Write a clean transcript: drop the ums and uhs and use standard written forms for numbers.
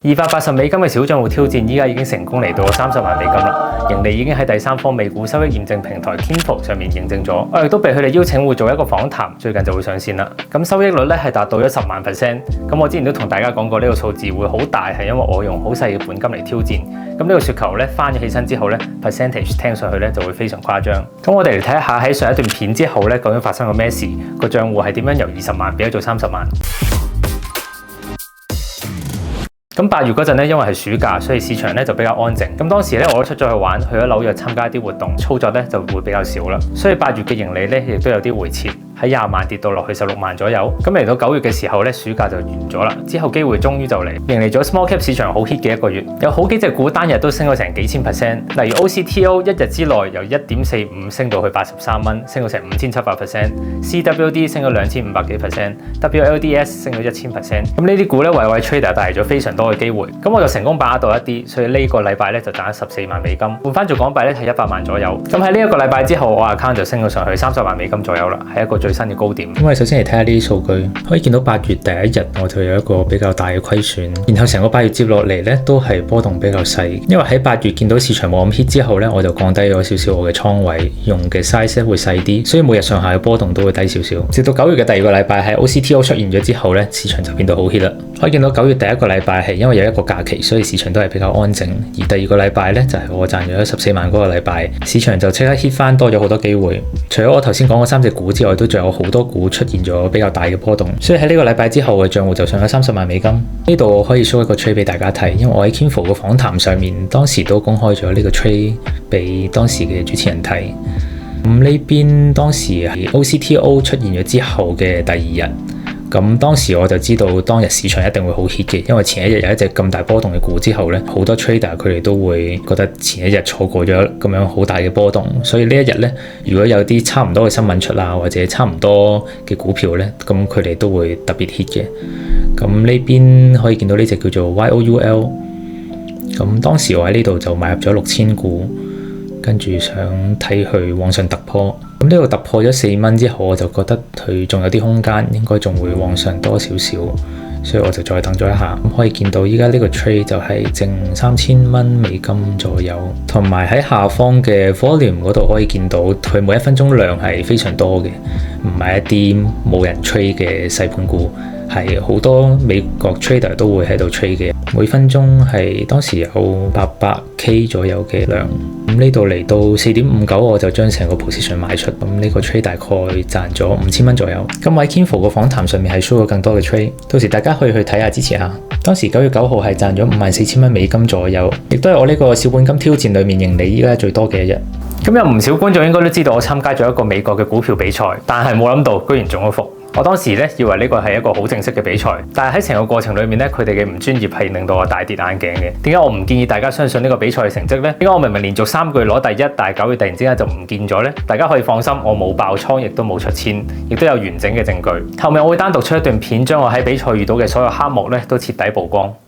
$280嘅小賬戶挑戰，依家已經成功嚟到30萬美金啦！盈利已經喺第三方美股收益驗證平台 Kinfo 上面認證咗，我亦都被佢哋邀請會做一個訪談，最近就會上線啦。咁收益率咧係達到咗10萬%。咁我之前都同大家講過呢個數字會好大，係因為我用好細嘅本金嚟挑戰。咁呢個雪球咧翻咗起身之後咧 ，percentage 聽上去咧就會非常誇張。咁我哋嚟睇下喺上一段片之後咧，究竟發生過咩事？個賬戶係點樣由20萬變咗做30萬？咁8月嗰陣咧，因為係暑假，所以市場咧就比較安靜。咁當時咧我都出咗去玩，去咗紐約參加一啲活動，操作咧就會比較少啦。所以8月嘅盈利咧亦都有啲回撤，喺20萬跌到落去16萬左右。咁嚟到9月嘅時候咧，暑假就完咗啦。之後機會終於就嚟，迎嚟咗 small cap 市場好 hit 嘅一個月，有好幾隻股單日都升咗成幾千%。例如 OCTO 一日之內由1.45升到去83蚊，升到成5700%。CWD 升咗2500幾%，WLDS 升咗1000%。咁呢啲股咧為位 trader 帶嚟咗非常多嘅機會。咁我就成功把握到一啲，所以呢個禮拜咧就賺咗14萬美金，換翻做港幣咧係100萬左右。咁喺呢一個禮拜之後，我 account 就升咗上去30萬美金左右啦，係一個最新嘅高點。咁我哋首先嚟睇下呢啲數據，可以見到8月第一日我就有一個比較大嘅虧損，然後成個8月接落嚟咧都係波動比較細，因為喺8月見到市場冇咁 hit 之後咧，我就降低咗少少我嘅倉位，用嘅 size 會細啲，所以每日上下嘅波動都會低少少。直到9月嘅第二個禮拜喺 OCTO 出現咗之後咧，市場就變到好 hit 啦。可以見到9月第一個禮拜係因為有一個假期，所以市場都係比較安靜，而第二個禮拜咧就係我賺咗14萬嗰個禮拜，市場就即刻 hit 翻多咗好多機會。除咗我頭先講嗰3隻股之外，都仲有好多股出現咗比較大嘅波動，所以喺呢個禮拜之後嘅賬戶就上咗30萬美金。呢度我可以 show 一個 trade 俾大家睇，因為我喺 Kinfo 嘅訪談上面當時都公開咗呢個 trade 俾當時嘅主持人睇。咁呢邊當時係 OCTO 出現咗之後嘅第2日。咁當時我就知道當日市場一定會好 hit 嘅，因為前一日有一隻咁大波動嘅股之後咧，好多 trader 佢哋都會覺得前一日錯過咗咁樣好大嘅波動，所以呢一日咧，如果有啲差唔多嘅新聞出啊，或者差唔多嘅股票咧，咁佢哋都會特別 hit 嘅。咁呢邊可以見到呢隻叫做 YOUL， 咁當時我喺呢度就買入咗6000股，跟住想睇佢往上突破。咁呢度突破咗4蚊之後，我就覺得佢仲有啲空間，應該仲會往上多少少，所以我就再等咗一下。咁可以見到依家呢個 trade 就係淨3000蚊美金左右，同埋喺下方嘅 volume 嗰度可以見到佢每1分鐘量係非常多嘅，唔係一啲冇人 trade 嘅細盤股，係好多美國 trader 都會喺度 trade 嘅，每分鐘係當時有800K 左右嘅量。咁呢度嚟到4.59，我就將成個 position 賣出。咁呢個 trade 大概賺咗5000蚊左右。咁喺 Kinfo 個訪談上面係 show 咗更多嘅 trade， 到時大家可以去睇下支持下。當時9月9號係賺咗54000蚊美金左右，亦都係我呢個小本金挑戰裏面盈利依家最多嘅一日。咁有唔少觀眾應該都知道我參加咗一個美國嘅股票比賽，但係冇諗到居然中咗伏。我當時咧以為呢個係一個好正式嘅比賽，但係喺成個過程裏面咧，佢哋嘅唔專業係令到我大跌眼鏡嘅。點解我唔建議大家相信呢個比賽嘅成績呢？點解我明明連續3個月攞第一，但係9月突然之間就唔見咗呢？大家可以放心，我冇爆倉，亦都冇出千，亦都有完整嘅證據。後面我會單獨出一段片，將我喺比賽遇到嘅所有黑幕咧都徹底曝光。